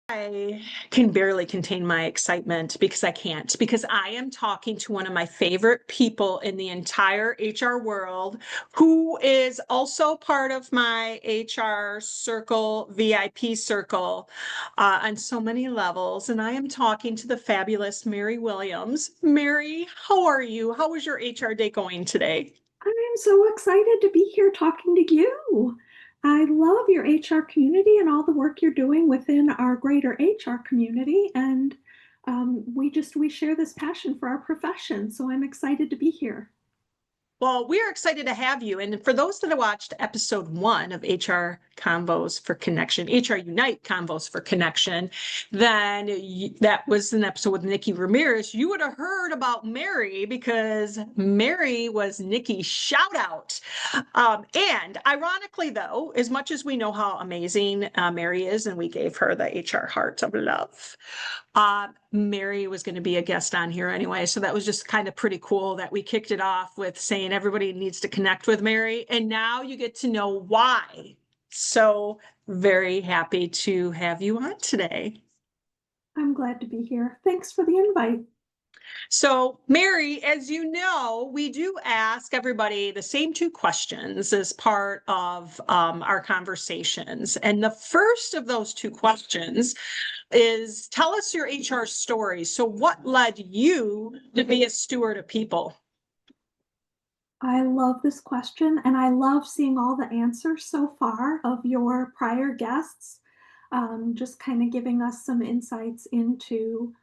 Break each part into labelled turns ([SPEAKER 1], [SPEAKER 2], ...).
[SPEAKER 1] I can barely contain my excitement because I can't, because I am talking to one of my favorite people in the entire HR world, who is also part of my HR circle, VIP circle, on so many levels. And I am talking to the fabulous Mary Williams. Mary, how are you? How was your HR day going today?
[SPEAKER 2] I'm so excited to be here talking to you. I love your HR community and all the work you're doing within our greater HR community. And we share this passion for our profession. So I'm excited to be here.
[SPEAKER 1] Well, we're excited to have you. And for those that have watched episode 1 of HR Convos for Connection, HRUnite Convos for Connection, then that was an episode with Nikki Ramirez. You would have heard about Mary because Mary was Nikki's shout out. And ironically, though, as much as we know how amazing Mary is, and we gave her the HR heart of love, Mary was going to be a guest on here anyway. So that was just kind of pretty cool that we kicked it off with saying everybody needs to connect with Mary. And now you get to know why. So very happy to have you on today.
[SPEAKER 2] I'm glad to be here. Thanks for the invite.
[SPEAKER 1] So, Mary, as you know, we do ask everybody the same 2 questions as part of our conversations. And the first of those 2 questions is tell us your HR story. So what led you to be a steward of people?
[SPEAKER 2] I love this question, and I love seeing all the answers so far of your prior guests, just kind of giving us some insights into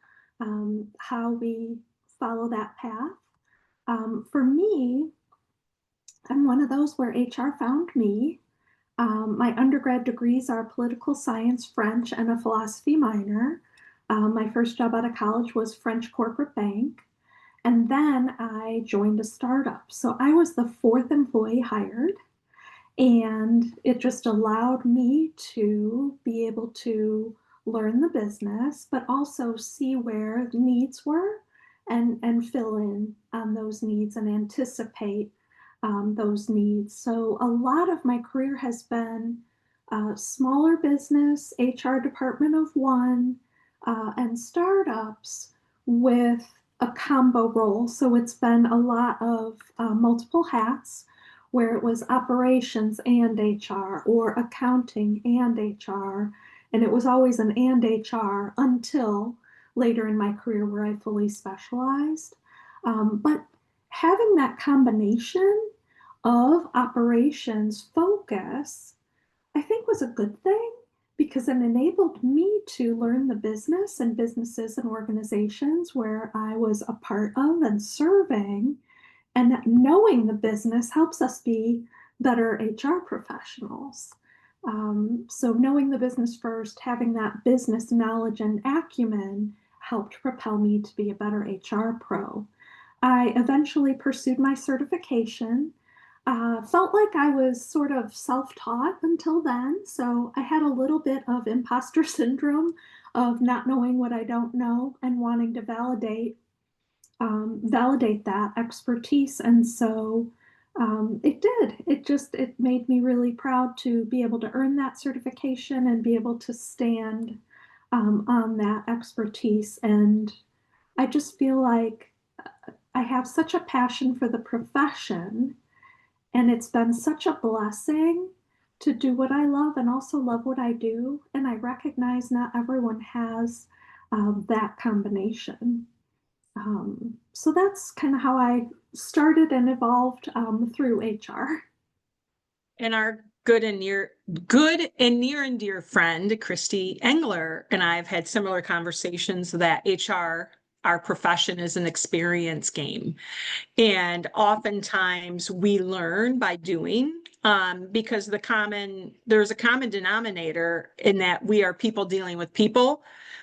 [SPEAKER 2] how we follow that path. For me, I'm one of those where HR found me. My undergrad degrees are political science, French, and a philosophy minor. My first job out of college was French corporate bank. And then I joined a startup. So I was the 4th employee hired. And it just allowed me to be able to learn the business, but also see where the needs were and fill in on those needs and anticipate those needs. So a lot of my career has been smaller business, HR department of one, and startups with a combo role. So it's been a lot of multiple hats where it was operations and HR or accounting and HR. And it was always an and HR until later in my career where I fully specialized. But having that combination of operations focus, I think was a good thing because it enabled me to learn the business and businesses and organizations where I was a part of and serving. And that knowing the business helps us be better HR professionals. So knowing the business first, having that business knowledge and acumen helped propel me to be a better HR pro. I eventually pursued my certification. Felt like I was sort of self-taught until then. So I had a little bit of imposter syndrome of not knowing what I don't know and wanting to validate that expertise. And so it did. It made me really proud to be able to earn that certification and be able to stand on that expertise. And I just feel like I have such a passion for the profession, and it's been such a blessing to do what I love and also love what I do. And I recognize not everyone has that combination. So that's kind of how I started and evolved through HR.
[SPEAKER 1] And our near and dear friend, Christy Engler, and I have had similar conversations that HR, our profession, is an experience game. And oftentimes we learn by doing, because there's a common denominator in that we are people dealing with people.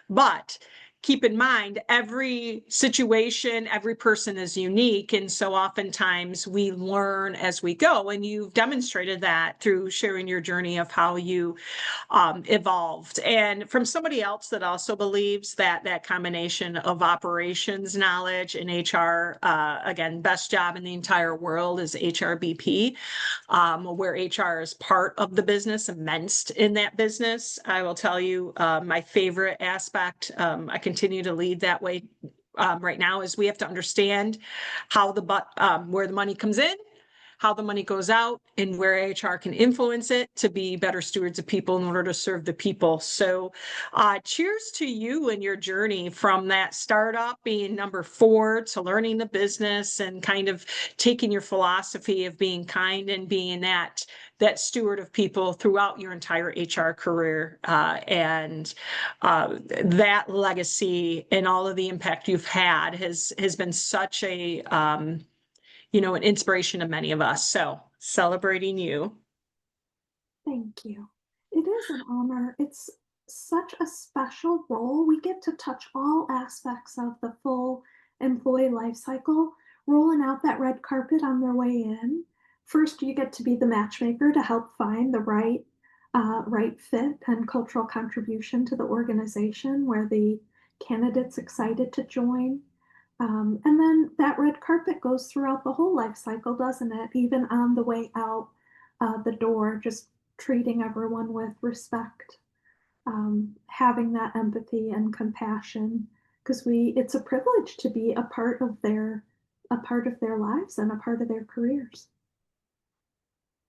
[SPEAKER 1] But keep in mind every situation, every person is unique. And so oftentimes we learn as we go. And you've demonstrated that through sharing your journey of how you evolved. And from somebody else that also believes that that combination of operations knowledge and HR, again, best job in the entire world is HRBP, where HR is part of the business, immersed in that business. I will tell you, my favorite aspect, I continue to lead that way right now, is we have to understand how where the money comes in, how the money goes out, and where HR can influence it to be better stewards of people in order to serve the people. So cheers to you and your journey from that startup being number 4 to learning the business and kind of taking your philosophy of being kind and being that steward of people throughout your entire HR career. And that legacy and all of the impact you've had has been such a an inspiration to many of us. So celebrating you.
[SPEAKER 2] Thank you. It is an honor. It's such a special role. We get to touch all aspects of the full employee life cycle, rolling out that red carpet on their way in. First, you get to be the matchmaker to help find the right fit and cultural contribution to the organization where the candidate's excited to join. And then that red carpet goes throughout the whole life cycle, doesn't it? Even on the way out the door, just treating everyone with respect, having that empathy and compassion, because it's a privilege to be a part of their lives and a part of their careers.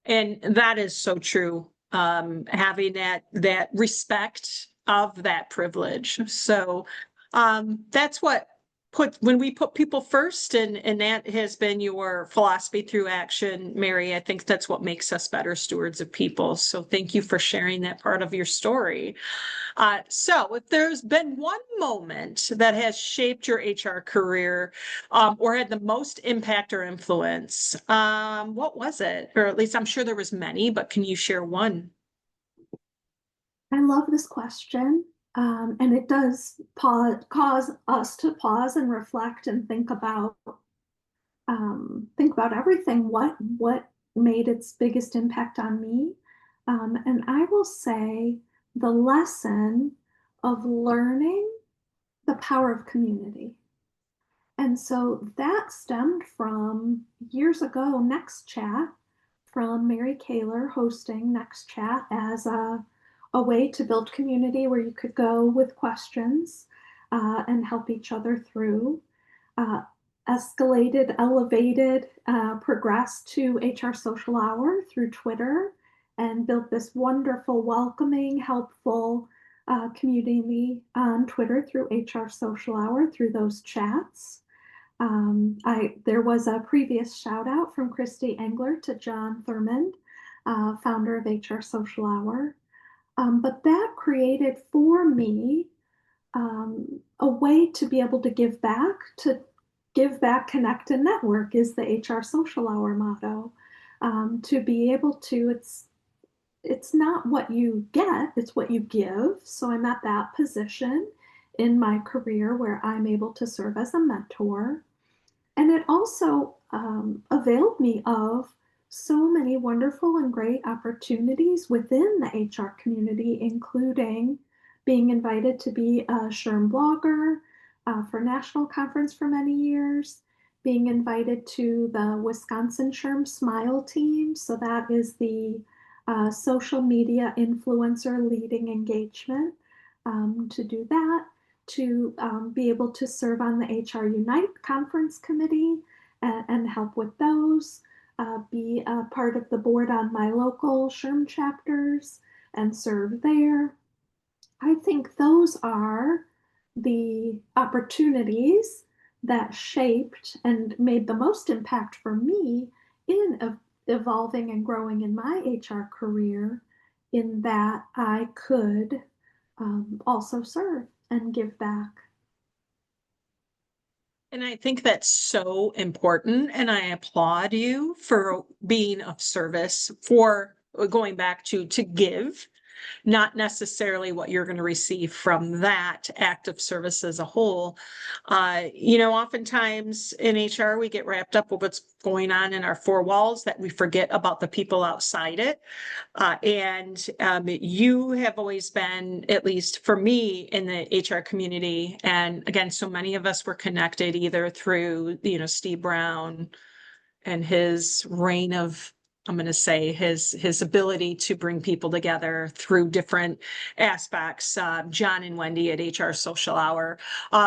[SPEAKER 1] And that is so true. Having that respect of that privilege. So that's what when we put people first, and that has been your philosophy through action, Mary. I think that's what makes us better stewards of people. So thank you for sharing that part of your story. So if there's been one moment that has shaped your HR career or had the most impact or influence, what was it? Or at least I'm sure there was many, but can you share one?
[SPEAKER 2] I love this question. And it does cause us to pause and reflect and think about everything. What made its biggest impact on me? And I will say the lesson of learning the power of community. And so that stemmed from years ago, Next Chat, from Mary Kaler hosting Next Chat as a way to build community where you could go with questions and help each other through. Escalated, elevated, progressed to HR Social Hour through Twitter and built this wonderful, welcoming, helpful community on Twitter through HR Social Hour through those chats. There was a previous shout out from Christy Engler to John Thurmond, founder of HR Social Hour. But that created for me a way to be able to give back, connect, and network is the HR Social Hour motto. To be able to, it's not what you get, it's what you give. So I'm at that position in my career where I'm able to serve as a mentor. And it also availed me of so many wonderful and great opportunities within the HR community, including being invited to be a SHRM blogger for national conference for many years, being invited to the Wisconsin SHRM Smile team. So that is the social media influencer leading engagement to do that, to be able to serve on the HRUnite conference committee and help with those, be a part of the board on my local SHRM chapters and serve there. I think those are the opportunities that shaped and made the most impact for me in evolving and growing in my HR career, in that I could also serve and give back.
[SPEAKER 1] And I think that's so important. And I applaud you for being of service, for going back to give. not necessarily what you're going to receive from that act of service as a whole. Oftentimes in HR, we get wrapped up with what's going on in our four walls that we forget about the people outside it. And you have always been, at least for me, in the HR community. And again, so many of us were connected either through, Steve Brown and his reign of, I'm going to say, his ability to bring people together through different aspects. John and Wendy at HR Social Hour,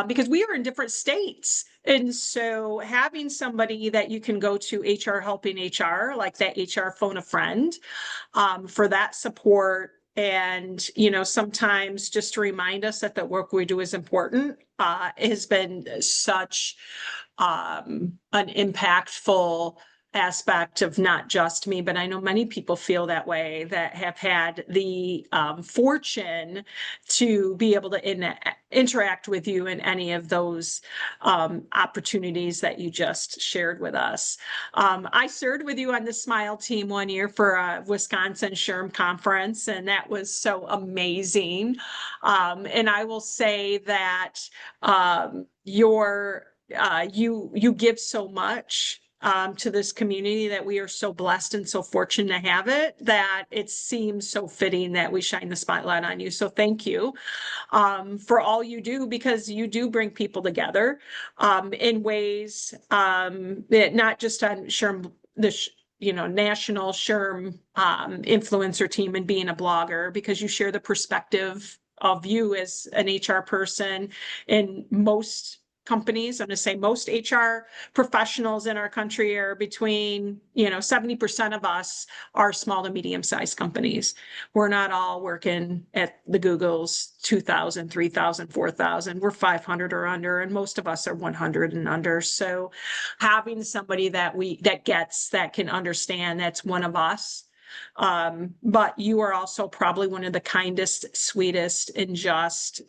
[SPEAKER 1] because we are in different states. And so having somebody that you can go to, HR Helping HR, like that HR Phone a Friend, for that support. And, sometimes just to remind us that the work we do is important, has been such an impactful aspect of not just me, but I know many people feel that way, that have had the fortune to be able to interact with you in any of those opportunities that you just shared with us. I served with you on the Smile team one year for a Wisconsin SHRM conference, and that was so amazing. And I will say that you give so much to this community, that we are so blessed and so fortunate to have it, that it seems so fitting that we shine the spotlight on you. So thank you for all you do, because you do bring people together in ways that not just on SHRM, national SHRM influencer team and being a blogger, because you share the perspective of you as an HR person in most companies. I'm going to say most HR professionals in our country are between, 70% of us are small to medium sized companies. We're not all working at the Googles, 2,000, 3,000, 4,000. We're 500 or under, and most of us are 100 and under. So having somebody that can understand that's one of us. But you are also probably one of the kindest, sweetest, and just,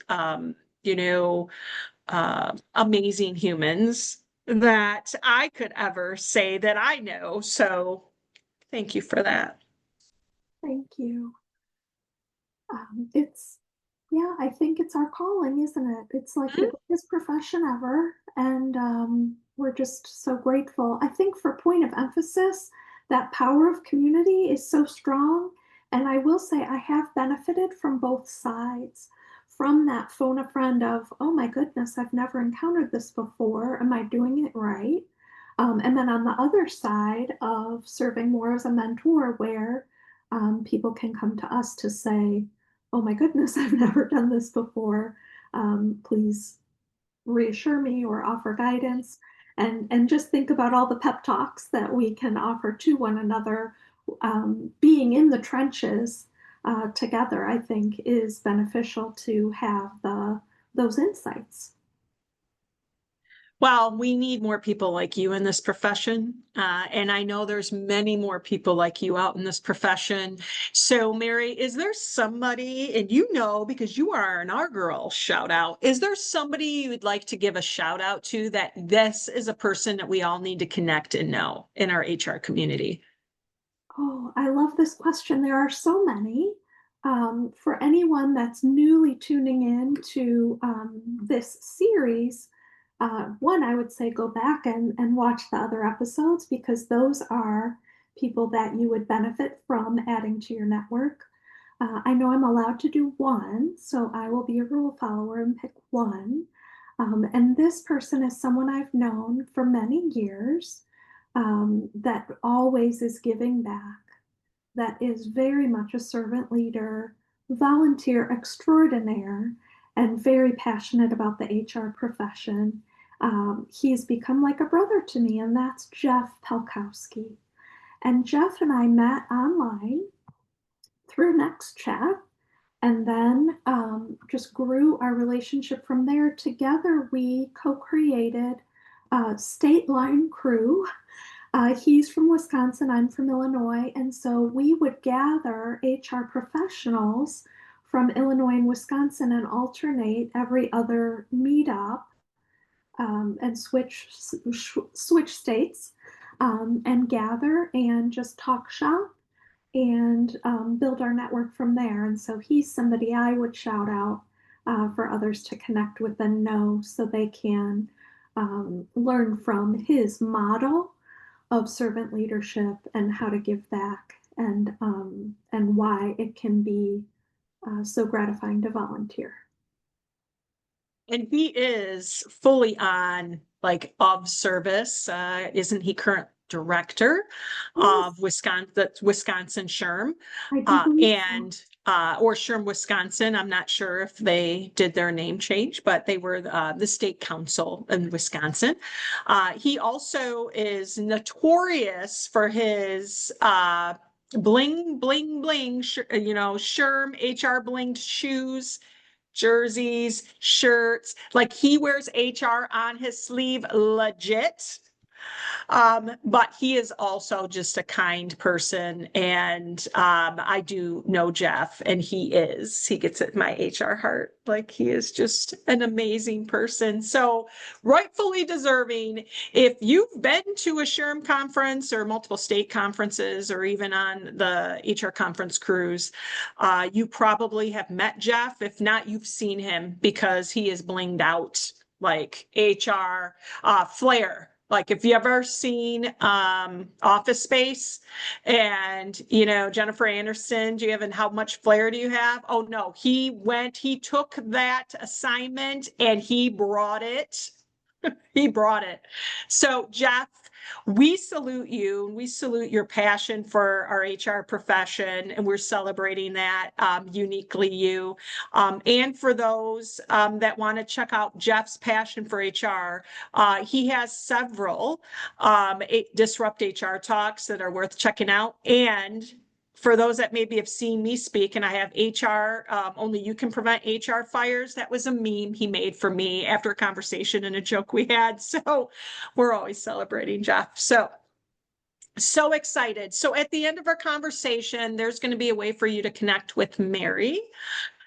[SPEAKER 1] amazing humans that I could ever say that I know. So thank you for that.
[SPEAKER 2] Thank you. I think it's our calling, isn't it? It's like the greatest profession ever. And we're just so grateful. I think for point of emphasis, that power of community is so strong. And I will say I have benefited from both sides. From that phone a friend of, oh my goodness, I've never encountered this before. Am I doing it right? And then on the other side of serving more as a mentor, where people can come to us to say, oh my goodness, I've never done this before. Please reassure me or offer guidance. And just think about all the pep talks that we can offer to one another. Being in the trenches together, I think, is beneficial to have those insights.
[SPEAKER 1] Well, we need more people like you in this profession. And I know there's many more people like you out in this profession. So, Mary, is there somebody, and because you are an our girl, shout out, is there somebody you would like to give a shout out to, that this is a person that we all need to connect and know in our HR community?
[SPEAKER 2] Oh, I love this question. There are so many. For anyone that's newly tuning in to this series, one, I would say go back and watch the other episodes, because those are people that you would benefit from adding to your network. I know I'm allowed to do one, so I will be a rule follower and pick one. And this person is someone I've known for many years, that always is giving back, that is very much a servant leader, volunteer extraordinaire, and very passionate about the HR profession. He's become like a brother to me, and that's Jeff Pelkowski. And Jeff and I met online through NextChat, and then just grew our relationship from there. Together, we co-created State Line Crew. He's from Wisconsin, I'm from Illinois, and so we would gather HR professionals from Illinois and Wisconsin and alternate every other meetup, and switch states, and gather and just talk shop and build our network from there. And so he's somebody I would shout out for others to connect with and know so they can learn from his model of servant leadership and how to give back and why it can be so gratifying to volunteer.
[SPEAKER 1] And he is fully on like of service. Isn't he current director
[SPEAKER 2] Yes,
[SPEAKER 1] of Wisconsin SHRM,
[SPEAKER 2] I do believe so.
[SPEAKER 1] and or SHRM Wisconsin. I'm not sure if they did their name change, but they were the state council in Wisconsin. He also is notorious for his bling bling bling, SHRM HR blinged shoes, jerseys, shirts. Like he wears HR on his sleeve legit. But he is also just a kind person. And I do know Jeff, and he gets at my HR heart. Like he is just an amazing person. So rightfully deserving. If you've been to a SHRM conference or multiple state conferences, or even on the HR conference cruise, you probably have met Jeff. If not, you've seen him because he is blinged out like HR flair. Like if you ever seen Office Space and Jennifer Anderson, do you have, and how much flair do you have? Oh no, he took that assignment and he brought it. He brought it. So Jeff, we salute you, and we salute your passion for our HR profession, and we're celebrating that uniquely you. And for those that want to check out Jeff's passion for HR, he has several Disrupt HR talks that are worth checking out. And for those that maybe have seen me speak, and I have HR, only you can prevent HR fires. That was a meme he made for me after a conversation and a joke we had. So we're always celebrating Jeff. So excited. So at the end of our conversation, there's going to be a way for you to connect with Mary,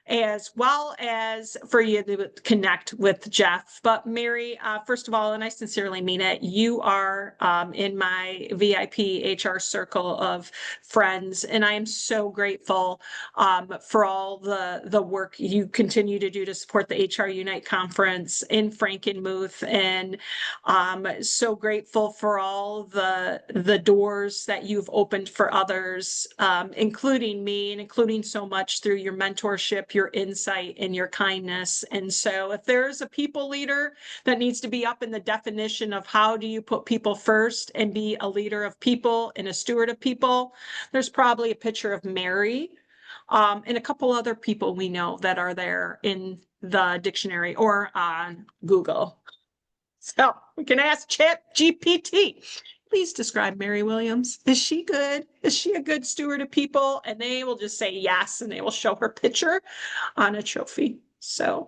[SPEAKER 1] as well as for you to connect with Jeff. But Mary, first of all, and I sincerely mean it, you are in my VIP HR circle of friends, and I am so grateful for all the work you continue to do to support the HRUnite conference in Frankenmuth, and so grateful for all the doors that you've opened for others, including me, and including so much through your mentorship, your insight, and your kindness. And so if there's a people leader that needs to be up in the definition of how do you put people first and be a leader of people and a steward of people, there's probably a picture of Mary, and a couple other people we know that are there in the dictionary or on Google. So we can ask ChatGPT. Please describe Mary Williams. Is she good? Is she a good steward of people? And they will just say yes, and they will show her picture on a trophy. So,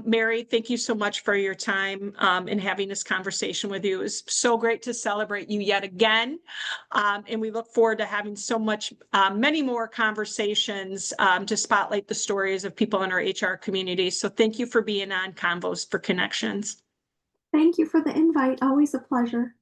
[SPEAKER 1] Mary, thank you so much for your time in having this conversation with you. It was so great to celebrate you yet again. And we look forward to having many more conversations to spotlight the stories of people in our HR community. So thank you for being on Convos for Connections.
[SPEAKER 2] Thank you for the invite. Always a pleasure.